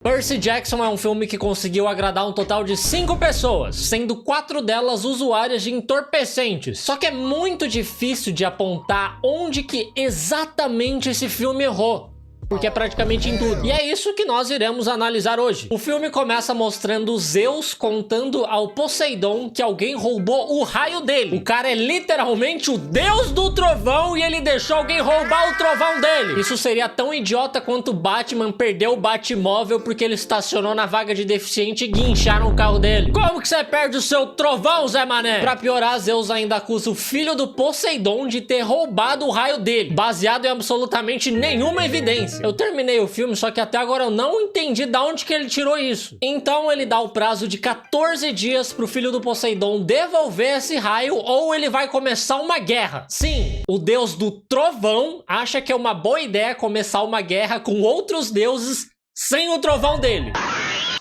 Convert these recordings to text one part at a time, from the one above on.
Percy Jackson é um filme que conseguiu agradar um total de 5 pessoas, sendo 4 delas usuárias de entorpecentes. Só que é muito difícil de apontar onde que exatamente esse filme errou, porque é praticamente em tudo. E é isso que nós iremos analisar hoje. O filme começa mostrando Zeus contando ao Poseidon que alguém roubou o raio dele. O cara é literalmente o deus do trovão e ele deixou alguém roubar o trovão dele. Isso seria tão idiota quanto Batman perdeu o Batmóvel porque ele estacionou na vaga de deficiente e guincharam o carro dele. Como que você perde o seu trovão, Zé Mané? Pra piorar, Zeus ainda acusa o filho do Poseidon de ter roubado o raio dele, baseado em absolutamente nenhuma evidência. Eu terminei o filme, só que até agora eu não entendi de onde que ele tirou isso. Então ele dá o prazo de 14 dias pro filho do Poseidon devolver esse raio ou ele vai começar uma guerra. Sim, o deus do trovão acha que é uma boa ideia começar uma guerra com outros deuses sem o trovão dele.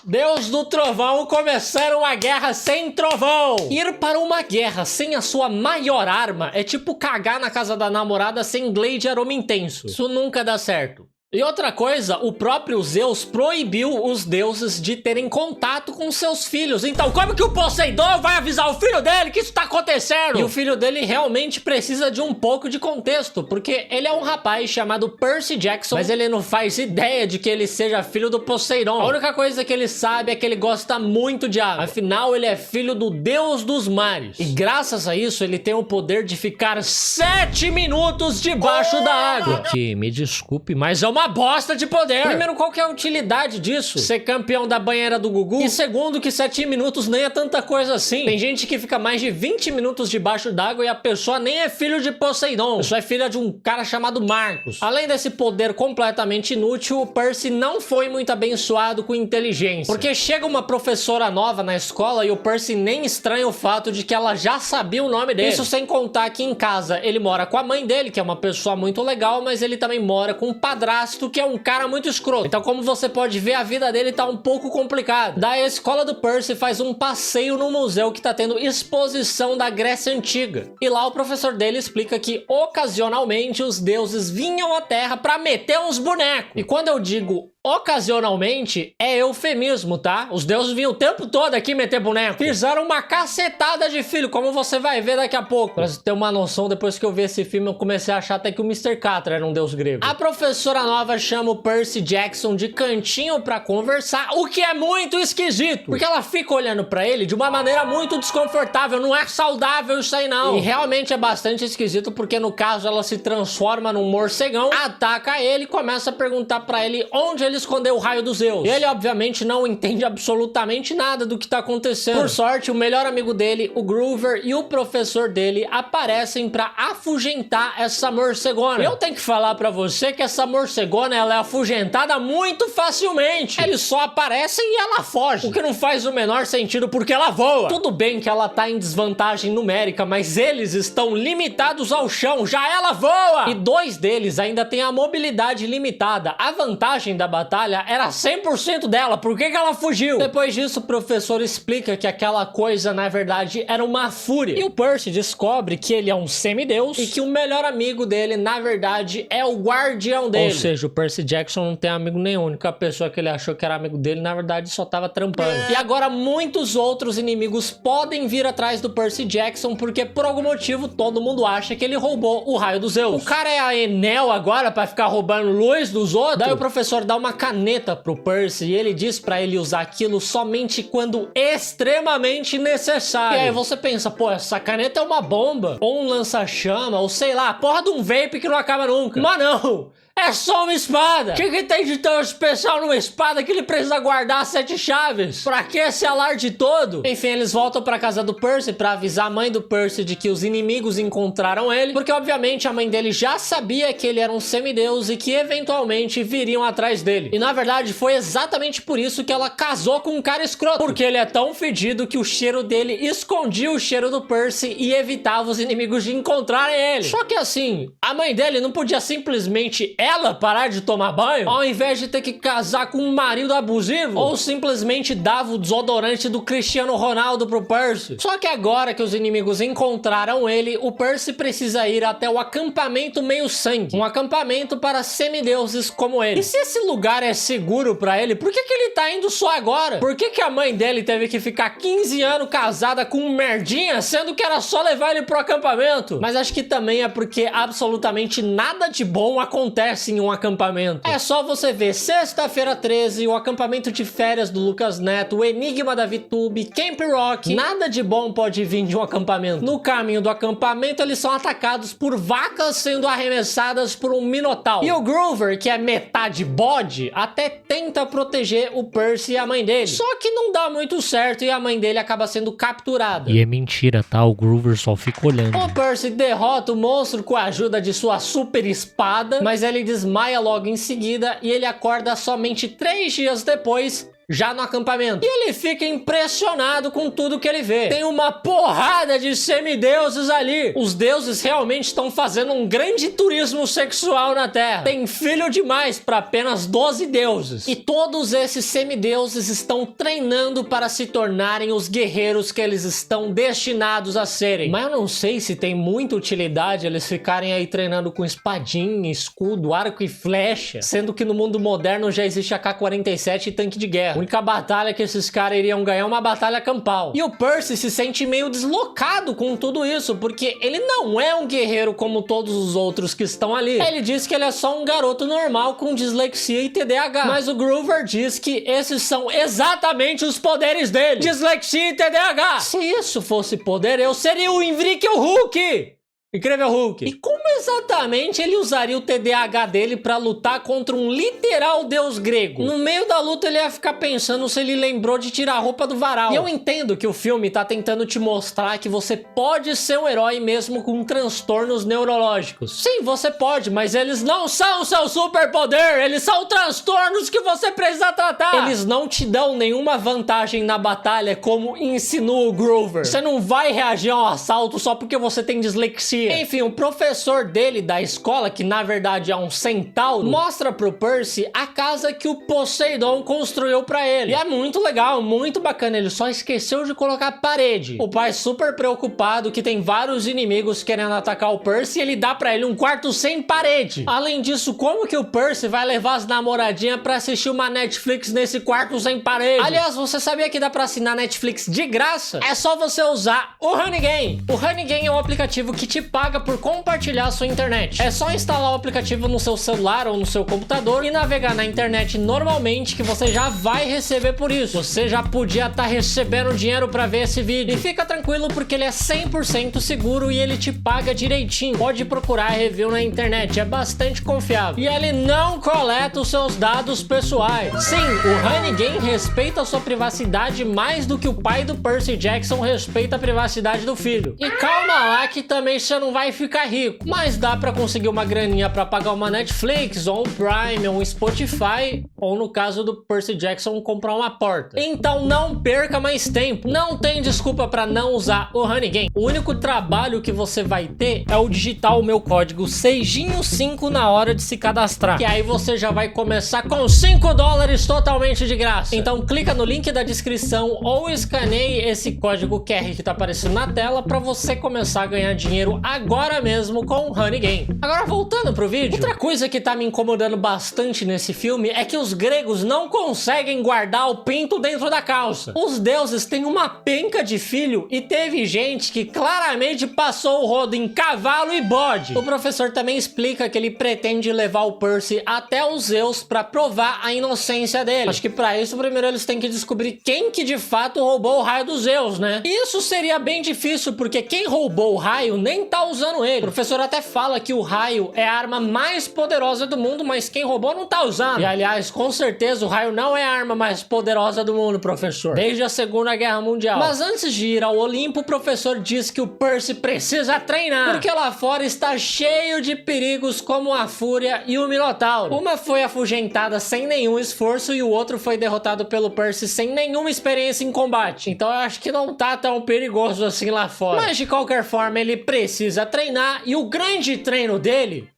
Deus do trovão começando uma guerra sem trovão. Ir para uma guerra sem a sua maior arma é tipo cagar na casa da namorada sem Glade aroma intenso. Isso nunca dá certo. E outra coisa, o próprio Zeus proibiu os deuses de terem contato com seus filhos. Então como que o Poseidon vai avisar o filho dele que isso tá acontecendo? E o filho dele realmente precisa de um pouco de contexto, porque ele é um rapaz chamado Percy Jackson, mas ele não faz ideia de que ele seja filho do Poseidon. A única coisa que ele sabe é que ele gosta muito de água. Afinal, ele é filho do deus dos mares. E graças a isso, ele tem o poder de ficar 7 minutos debaixo da água. Que, me desculpe, mas é uma bosta de poder. Primeiro, qual que é a utilidade disso? Ser campeão da banheira do Gugu? E segundo, que 7 minutos nem é tanta coisa assim. Tem gente que fica mais de 20 minutos debaixo d'água e a pessoa nem é filho de Poseidon. A pessoa é filha de um cara chamado Marcos. Além desse poder completamente inútil, o Percy não foi muito abençoado com inteligência. Porque chega uma professora nova na escola e o Percy nem estranha o fato de que ela já sabia o nome dele. Isso sem contar que em casa ele mora com a mãe dele, que é uma pessoa muito legal, mas ele também mora com um padrasto que é um cara muito escroto. Então, como você pode ver, a vida dele tá um pouco complicada. Daí a escola do Percy faz um passeio no museu que tá tendo exposição da Grécia Antiga. E lá o professor dele explica que ocasionalmente os deuses vinham à Terra pra meter uns bonecos. E quando eu digo ocasionalmente, é eufemismo, tá? Os deuses vinham o tempo todo aqui meter boneco. Fizeram uma cacetada de filho, como você vai ver daqui a pouco. Pra você ter uma noção, depois que eu vi esse filme, eu comecei a achar até que o Mr. Catra era um deus grego. A professora nova chama o Percy Jackson de cantinho pra conversar, o que é muito esquisito, porque ela fica olhando pra ele de uma maneira muito desconfortável. Não é saudável isso aí, não. E realmente é bastante esquisito, porque no caso ela se transforma num morcegão, ataca ele e começa a perguntar pra ele onde ele escondeu o raio dos Zeus. Ele obviamente não entende absolutamente nada do que tá acontecendo. Por sorte, o melhor amigo dele, o Groover, e o professor dele aparecem pra afugentar essa morcegona. Eu tenho que falar pra você que essa morcegona, ela é afugentada muito facilmente. Eles só aparecem e ela foge, o que não faz o menor sentido porque ela voa. Tudo bem que ela tá em desvantagem numérica, mas eles estão limitados ao chão, já ela voa! E 2 deles ainda têm a mobilidade limitada. A vantagem da batalha era 100% dela, por que ela fugiu? Depois disso, o professor explica que aquela coisa, na verdade, era uma fúria. E o Percy descobre que ele é um semideus e que o melhor amigo dele, na verdade, é o guardião dele. Ou seja, o Percy Jackson não tem amigo nenhum. A única pessoa que ele achou que era amigo dele, na verdade, só tava trampando. E agora muitos outros inimigos podem vir atrás do Percy Jackson, porque por algum motivo todo mundo acha que ele roubou o raio dos Zeus. O cara é a Enel agora pra ficar roubando luz dos outros? Daí o professor dá uma caneta pro Percy e ele diz pra ele usar aquilo somente quando extremamente necessário. E aí você pensa, pô, essa caneta é uma bomba, ou um lança-chama, ou sei lá, a porra de um vape que não acaba nunca. Mas não! É só uma espada! O que tem de tão especial numa espada que ele precisa guardar 7 chaves? Pra que esse alarde todo? Enfim, eles voltam pra casa do Percy pra avisar a mãe do Percy de que os inimigos encontraram ele, porque obviamente a mãe dele já sabia que ele era um semideus e que eventualmente viriam atrás dele. E na verdade foi exatamente por isso que ela casou com um cara escroto, porque ele é tão fedido que o cheiro dele escondia o cheiro do Percy e evitava os inimigos de encontrarem ele. Só que assim, a mãe dele não podia simplesmente ela parar de tomar banho, ao invés de ter que casar com um marido abusivo, ou simplesmente dava o desodorante do Cristiano Ronaldo pro Percy. Só que agora que os inimigos encontraram ele, o Percy precisa ir até o acampamento meio-sangue, um acampamento para semideuses como ele. E se esse lugar é seguro pra ele, por que ele tá indo só agora? Por que a mãe dele teve que ficar 15 anos casada com um merdinha, sendo que era só levar ele pro acampamento? Mas acho que também é porque absolutamente nada de bom acontece em um acampamento. É só você ver Sexta-feira 13, o acampamento de férias do Lucas Neto, o Enigma da VTube, Camp Rock. Nada de bom pode vir de um acampamento. No caminho do acampamento, eles são atacados por vacas sendo arremessadas por um minotauro. E o Groover, que é metade bode, até tenta proteger o Percy e a mãe dele. Só que não dá muito certo e a mãe dele acaba sendo capturada. E é mentira, tá? O Groover só fica olhando. O Percy derrota o monstro com a ajuda de sua super espada, mas ele desmaia logo em seguida e ele acorda somente 3 dias depois, já no acampamento. E ele fica impressionado com tudo que ele vê. Tem uma porrada de semideuses ali. Os deuses realmente estão fazendo um grande turismo sexual na Terra. Tem filho demais para apenas 12 deuses. E todos esses semideuses estão treinando para se tornarem os guerreiros que eles estão destinados a serem. Mas eu não sei se tem muita utilidade eles ficarem aí treinando com espadinha, escudo, arco e flecha, sendo que no mundo moderno já existe AK-47 e tanque de guerra. A única batalha que esses caras iriam ganhar é uma batalha campal. E o Percy se sente meio deslocado com tudo isso, porque ele não é um guerreiro como todos os outros que estão ali. Ele diz que ele é só um garoto normal com dislexia e TDAH. Mas o Groover diz que esses são exatamente os poderes dele. Dislexia e TDAH. Se isso fosse poder, eu seria o Invrickel Hulk. Incrível Hulk. E como exatamente ele usaria o TDAH dele pra lutar contra um literal deus grego? No meio da luta ele ia ficar pensando se ele lembrou de tirar a roupa do varal. E eu entendo que o filme tá tentando te mostrar que você pode ser um herói mesmo com transtornos neurológicos. Sim, você pode, mas eles não são seu superpoder, eles são transtornos que você precisa tratar. Eles não te dão nenhuma vantagem na batalha, como insinua o Groover. Você não vai reagir a um assalto só porque você tem dislexia. Enfim, o professor dele da escola, que na verdade é um centauro, mostra pro Percy a casa que o Poseidon construiu pra ele. E é muito legal, muito bacana, ele só esqueceu de colocar parede. O pai super preocupado que tem vários inimigos querendo atacar o Percy e ele dá pra ele um quarto sem parede. Além disso, como que o Percy vai levar as namoradinhas pra assistir uma Netflix nesse quarto sem parede? Aliás, você sabia que dá pra assinar Netflix de graça? É só você usar o Honeygain. O Honeygain é um aplicativo que te paga por compartilhar a sua internet. É só instalar o aplicativo no seu celular ou no seu computador e navegar na internet normalmente que você já vai receber por isso. Você já podia estar recebendo dinheiro para ver esse vídeo. E fica tranquilo porque ele é 100% seguro e ele te paga direitinho. Pode procurar review na internet, é bastante confiável. E ele não coleta os seus dados pessoais. Sim, o Honeygain respeita a sua privacidade mais do que o pai do Percy Jackson respeita a privacidade do filho. E calma lá que também você não vai ficar rico, mas dá pra conseguir uma graninha pra pagar uma Netflix, ou um Prime, ou um Spotify, ou no caso do Percy Jackson, comprar uma porta. Então não perca mais tempo, não tem desculpa pra não usar o Honeygain. O único trabalho que você vai ter é o digitar o meu código SEIJINHO5 na hora de se cadastrar, que aí você já vai começar com $5 totalmente de graça. Então clica no link da descrição ou escaneie esse código QR que tá aparecendo na tela pra você começar a ganhar dinheiro agora mesmo com o Honeygain. Agora voltando pro vídeo, outra coisa que tá me incomodando bastante nesse filme é que os gregos não conseguem guardar o pinto dentro da calça. Os deuses têm uma penca de filho e teve gente que claramente passou o rodo em cavalo e bode. O professor também explica que ele pretende levar o Percy até os Zeus pra provar a inocência dele. Acho que pra isso primeiro eles têm que descobrir quem que de fato roubou o raio dos Zeus, né? E isso seria bem difícil porque quem roubou o raio nem tá usando ele. O professor até fala que o raio é a arma mais poderosa do mundo, mas quem roubou não tá usando. E aliás, com certeza o raio não é a arma mais poderosa do mundo, professor, desde a Segunda Guerra Mundial. Mas antes de ir ao Olimpo, o professor diz que o Percy precisa treinar, porque lá fora está cheio de perigos como a Fúria e o Minotauro. Uma foi afugentada sem nenhum esforço e o outro foi derrotado pelo Percy sem nenhuma experiência em combate. Então eu acho que não tá tão perigoso assim lá fora. Mas de qualquer forma ele precisa treinar e o grande treino dele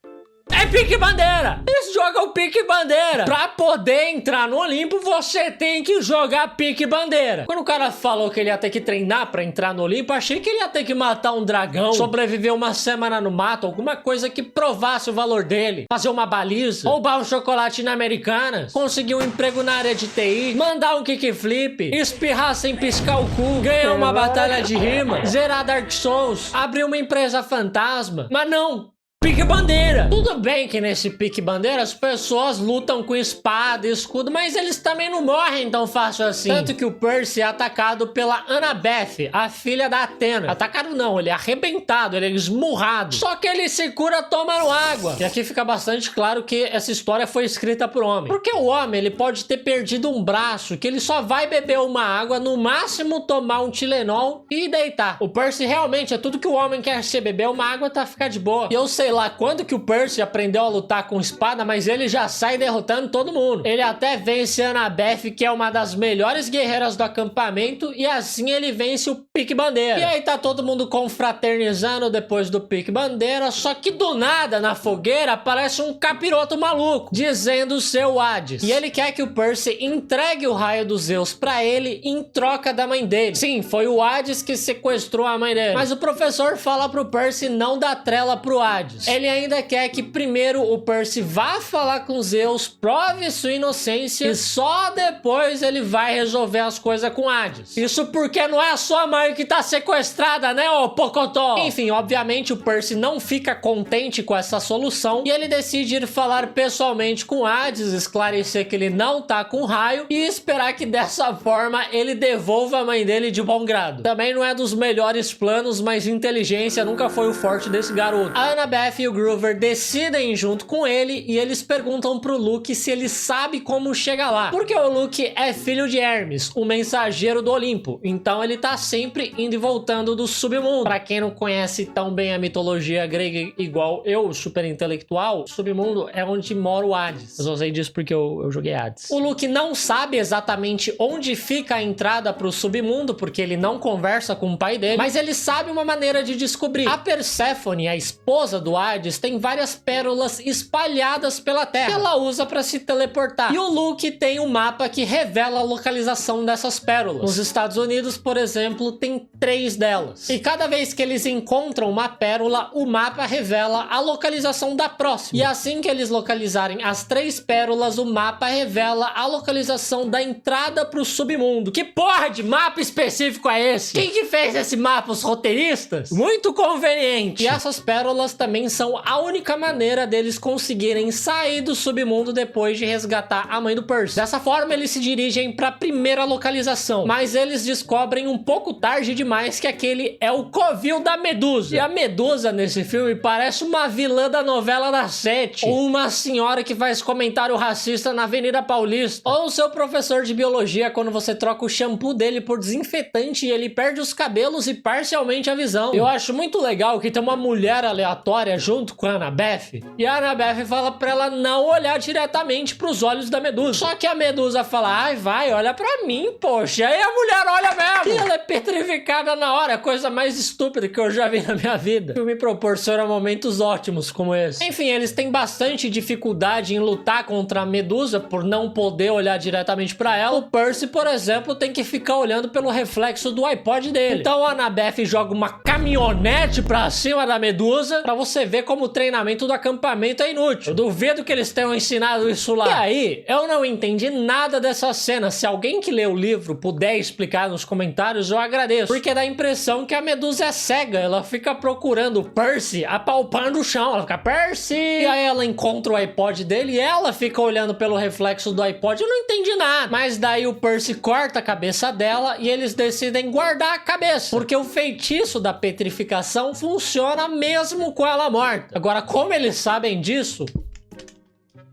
é pique bandeira. Eles jogam pique bandeira. Pra poder entrar no Olimpo, você tem que jogar pique bandeira. Quando o cara falou que ele ia ter que treinar pra entrar no Olimpo, achei que ele ia ter que matar um dragão, sobreviver uma semana no mato, alguma coisa que provasse o valor dele, fazer uma baliza, roubar um chocolate na Americanas, conseguir um emprego na área de TI, mandar um kickflip, espirrar sem piscar o cu, ganhar uma batalha de rima, zerar Dark Souls, abrir uma empresa fantasma. Mas não! Pique bandeira. Tudo bem que nesse pique bandeira as pessoas lutam com espada e escudo, mas eles também não morrem tão fácil assim. Tanto que o Percy é atacado pela Annabeth, a filha da Athena. Atacado não, ele é arrebentado, ele é esmurrado. Só que ele se cura tomando água. E aqui fica bastante claro que essa história foi escrita por homem. Porque o homem, ele pode ter perdido um braço, que ele só vai beber uma água, no máximo tomar um Tilenol e deitar. O Percy realmente é tudo que o homem quer ser, beber uma água tá ficar de boa. E eu sei lá quando que o Percy aprendeu a lutar com espada, mas ele já sai derrotando todo mundo. Ele até vence a Annabeth, que é uma das melhores guerreiras do acampamento, e assim ele vence o pique bandeira. E aí tá todo mundo confraternizando depois do pique bandeira, só que do nada na fogueira aparece um capiroto maluco, dizendo ser o Hades. E ele quer que o Percy entregue o raio dos Zeus pra ele em troca da mãe dele. Sim, foi o Hades que sequestrou a mãe dele. Mas o professor fala pro Percy não dar trela pro Hades. Ele ainda quer que primeiro o Percy vá falar com Zeus, prove sua inocência e só depois ele vai resolver as coisas com Hades. Isso porque não é a sua mãe que tá sequestrada, né, ô Pocotó? Enfim, obviamente o Percy não fica contente com essa solução e ele decide ir falar pessoalmente com Hades, esclarecer que ele não tá com raio e esperar que dessa forma ele devolva a mãe dele de bom grado. Também não é dos melhores planos, mas inteligência nunca foi o forte desse garoto. A Annabeth e o Groover decidem junto com ele e eles perguntam pro Luke se ele sabe como chegar lá. Porque o Luke é filho de Hermes, o mensageiro do Olimpo. Então ele tá sempre indo e voltando do submundo. Pra quem não conhece tão bem a mitologia grega igual eu, super intelectual, o submundo é onde mora o Hades. Eu só sei disso porque eu joguei Hades. O Luke não sabe exatamente onde fica a entrada pro submundo, porque ele não conversa com o pai dele, mas ele sabe uma maneira de descobrir. A Perséfone, a esposa do Hades, tem várias pérolas espalhadas pela terra que ela usa para se teleportar. E o Luke tem um mapa que revela a localização dessas pérolas. Nos Estados Unidos, por exemplo, tem 3 delas. E cada vez que eles encontram uma pérola, o mapa revela a localização da próxima. E assim que eles localizarem as 3 pérolas, o mapa revela a localização da entrada pro submundo. Que porra de mapa específico é esse? Quem que fez esse mapa? Os roteiristas? Muito conveniente. E essas pérolas também são a única maneira deles conseguirem sair do submundo depois de resgatar a mãe do Percy. Dessa forma, eles se dirigem para a primeira localização, mas eles descobrem um pouco tarde demais que aquele é o covil da Medusa. E a Medusa nesse filme parece uma vilã da novela das 7, ou uma senhora que faz comentário racista na Avenida Paulista, ou o seu professor de biologia quando você troca o shampoo dele por desinfetante e ele perde os cabelos e parcialmente a visão. Eu acho muito legal que tem uma mulher aleatória junto com a Annabeth, e a Annabeth fala pra ela não olhar diretamente pros olhos da Medusa. Só que a Medusa fala, ai vai, olha pra mim, poxa. Aí a mulher olha mesmo. E ela é petrificada na hora, a coisa mais estúpida que eu já vi na minha vida. O filme proporciona momentos ótimos como esse. Enfim, eles têm bastante dificuldade em lutar contra a Medusa por não poder olhar diretamente pra ela. O Percy, por exemplo, tem que ficar olhando pelo reflexo do iPod dele. Então a Annabeth joga uma caminhonete pra cima da Medusa pra você ver como o treinamento do acampamento é inútil. Eu duvido que eles tenham ensinado isso lá. E aí, eu não entendi nada dessa cena. Se alguém que lê o livro puder explicar nos comentários, eu agradeço. Porque dá a impressão que a Medusa é cega. Ela fica procurando o Percy, apalpando o chão. Ela fica, Percy! E aí ela encontra o iPod dele e ela fica olhando pelo reflexo do iPod. Eu não entendi nada. Mas daí o Percy corta a cabeça dela e eles decidem guardar a cabeça. Porque o feitiço da petrificação funciona mesmo com ela morta. Agora, como eles sabem disso?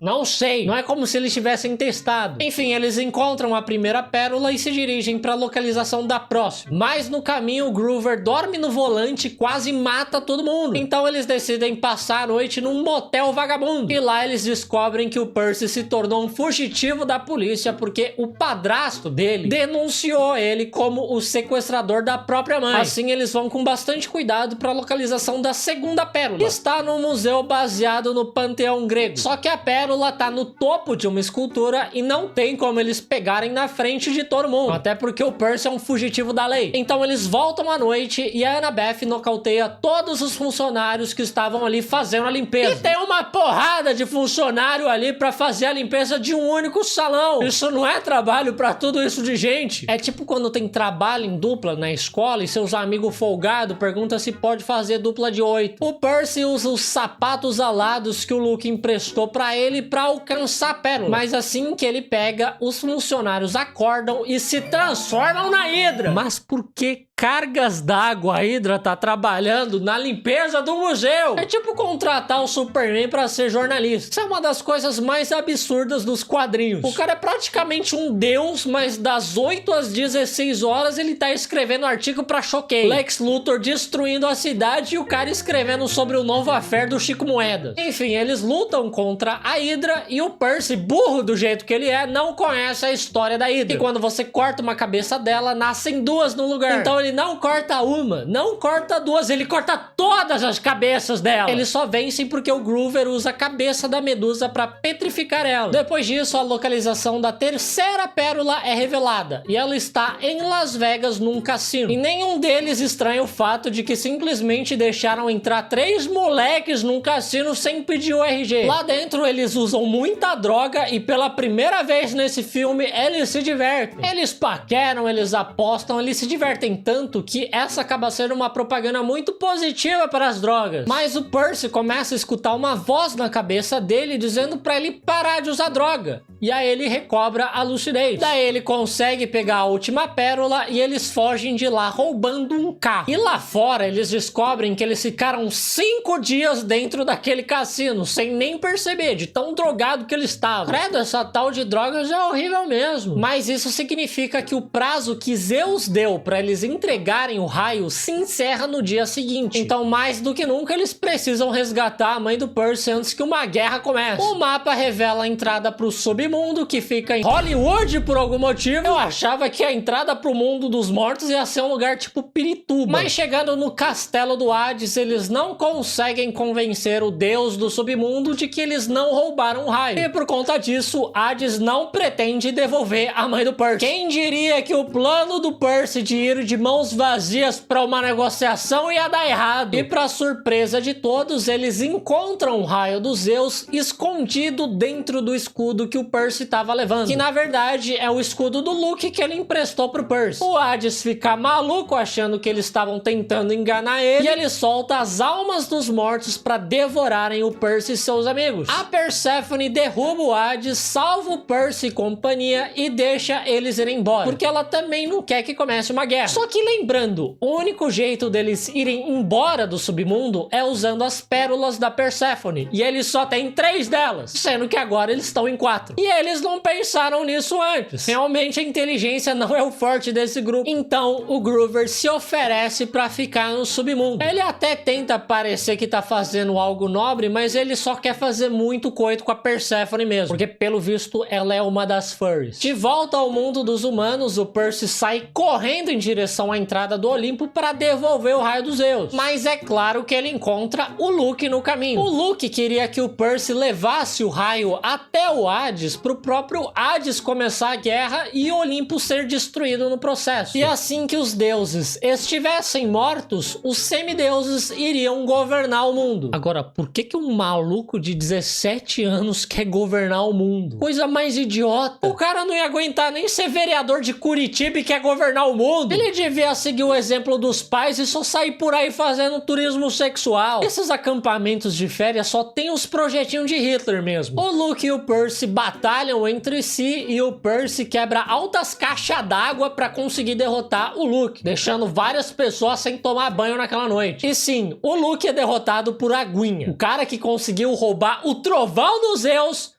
Não sei, não é como se eles tivessem testado. Enfim, eles encontram a primeira pérola e se dirigem para a localização da próxima. Mas no caminho, o Groover dorme no volante e quase mata todo mundo. Então eles decidem passar a noite num motel vagabundo. E lá eles descobrem que o Percy se tornou um fugitivo da polícia porque o padrasto dele denunciou ele como o sequestrador da própria mãe. Assim eles vão com bastante cuidado para a localização da segunda pérola. Está num museu baseado no panteão grego. Só que a pérola tá no topo de uma escultura e não tem como eles pegarem na frente de todo mundo. Até porque o Percy é um fugitivo da lei. Então eles voltam à noite e a Annabeth nocauteia todos os funcionários que estavam ali fazendo a limpeza. E tem uma porrada de funcionário ali pra fazer a limpeza de um único salão. Isso não é trabalho pra tudo isso de gente. É tipo quando tem trabalho em dupla na escola e seus amigos folgados perguntam se pode fazer dupla de 8. O Percy usa os sapatos alados que o Luke emprestou pra ele pra alcançar a pérola. Mas assim que ele pega, os funcionários acordam e se transformam na Hydra. Mas por que cargas d'água a Hydra tá trabalhando na limpeza do museu? É tipo contratar o Superman pra ser jornalista. Isso é uma das coisas mais absurdas dos quadrinhos. O cara é praticamente um deus, mas das 8 às 16 horas ele tá escrevendo artigo pra Choquei. Lex Luthor destruindo a cidade e o cara escrevendo sobre o novo affair do Chico Moedas. Enfim, eles lutam contra a Hydra e o Percy, burro do jeito que ele é, não conhece a história da Hydra. E quando você corta uma cabeça dela, nascem duas no lugar. Então ele não corta uma, não corta duas, ele corta todas as cabeças dela. Eles só vencem porque o Groover usa a cabeça da Medusa pra petrificar ela. Depois disso, a localização da terceira pérola é revelada e ela está em Las Vegas num cassino. E nenhum deles estranha o fato de que simplesmente deixaram entrar 3 moleques num cassino sem pedir o RG. Lá dentro eles usam muita droga e pela primeira vez nesse filme eles se divertem. Eles paqueram, eles apostam, eles se divertem tanto que essa acaba sendo uma propaganda muito positiva para as drogas. Mas o Percy começa a escutar uma voz na cabeça dele dizendo para ele parar de usar droga. E aí ele recobra a lucidez. Daí ele consegue pegar a última pérola e eles fogem de lá roubando um carro. E lá fora eles descobrem que eles ficaram 5 dias dentro daquele cassino sem nem perceber de tão drogado que eles estavam. Credo, essa tal de drogas é horrível mesmo. Mas isso significa que o prazo que Zeus deu para eles entregarem o raio se encerra no dia seguinte. Então mais do que nunca eles precisam resgatar a mãe do Percy antes que uma guerra comece. O mapa revela a entrada pro submundo, que fica em Hollywood por algum motivo. Eu achava que a entrada pro mundo dos mortos ia ser um lugar tipo Pirituba. Mas chegando no castelo do Hades, eles não conseguem convencer o deus do submundo de que eles não roubaram o raio. E por conta disso, Hades não pretende devolver a mãe do Percy. Quem diria que o plano do Percy de ir de mãos vazias para uma negociação ia dar errado. E para surpresa de todos, eles encontram o raio dos Zeus escondido dentro do escudo que o Percy estava levando, que na verdade é o escudo do Luke que ele emprestou pro Percy. O Hades fica maluco achando que eles estavam tentando enganar ele e ele solta as almas dos mortos para devorarem o Percy e seus amigos. A Persephone derruba o Hades, salva o Percy e companhia e deixa eles irem embora, porque ela também não quer que comece uma guerra. Só que lembrando, o único jeito deles irem embora do submundo é usando as pérolas da Persephone, e eles só têm 3 delas, sendo que agora eles estão em 4. E eles não pensaram nisso antes. Realmente a inteligência não é o forte desse grupo. Então o Groover se oferece pra ficar no submundo. Ele até tenta parecer que tá fazendo algo nobre, mas ele só quer fazer muito coito com a Persephone mesmo, porque pelo visto ela é uma das furries. De volta ao mundo dos humanos, o Percy sai correndo em direção à entrada do Olimpo para devolver o raio dos Zeus. Mas é claro que ele encontra o Luke no caminho. O Luke queria que o Percy levasse o raio até o Hades pro próprio Hades começar a guerra e o Olimpo ser destruído no processo. E assim que os deuses estivessem mortos, os semideuses iriam governar o mundo. Agora, por que um maluco de 17 anos quer governar o mundo? Coisa mais idiota. O cara não ia aguentar nem ser vereador de Curitiba e quer governar o mundo. Ele devia seguir o exemplo dos pais e só sair por aí fazendo turismo sexual. Esses acampamentos de férias só tem os projetinhos de Hitler mesmo. O Luke e o Percy batalham entre si e o Percy quebra altas caixas d'água pra conseguir derrotar o Luke, deixando várias pessoas sem tomar banho naquela noite. E sim, o Luke é derrotado por Aguinha, o cara que conseguiu roubar o trovão dos Zeus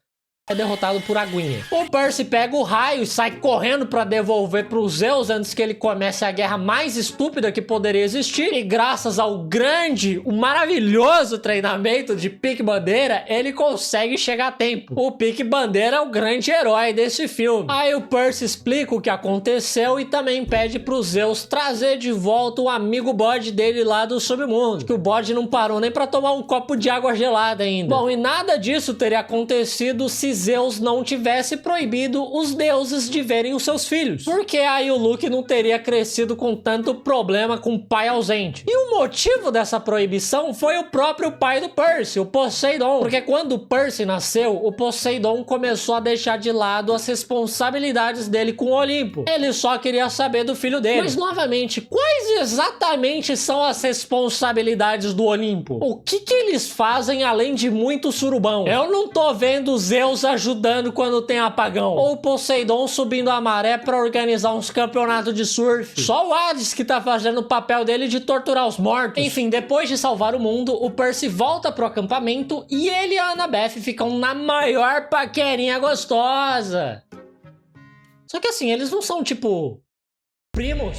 é derrotado por Aguinha. O Percy pega o raio e sai correndo pra devolver pro Zeus antes que ele comece a guerra mais estúpida que poderia existir. E graças ao grande, o maravilhoso treinamento de Pique Bandeira, ele consegue chegar a tempo. O Pique Bandeira é o grande herói desse filme. Aí o Percy explica o que aconteceu e também pede pro Zeus trazer de volta o amigo bode dele lá do submundo. Que o bode não parou nem pra tomar um copo de água gelada ainda. Bom, e nada disso teria acontecido se Zeus não tivesse proibido os deuses de verem os seus filhos. Porque aí o Luke não teria crescido com tanto problema com o pai ausente. E o motivo dessa proibição foi o próprio pai do Percy, o Poseidon. Porque quando o Percy nasceu, o Poseidon começou a deixar de lado as responsabilidades dele com o Olimpo. Ele só queria saber do filho dele. Mas novamente, quais exatamente são as responsabilidades do Olimpo? O que eles fazem além de muito surubão? Eu não tô vendo Zeus ajudando quando tem apagão, ou Poseidon subindo a maré pra organizar uns campeonatos de surf. Só o Hades que tá fazendo o papel dele de torturar os mortos. Enfim, depois de salvar o mundo, o Percy volta pro acampamento e ele e a Annabeth ficam na maior paquerinha gostosa. Só que assim, eles não são tipo primos.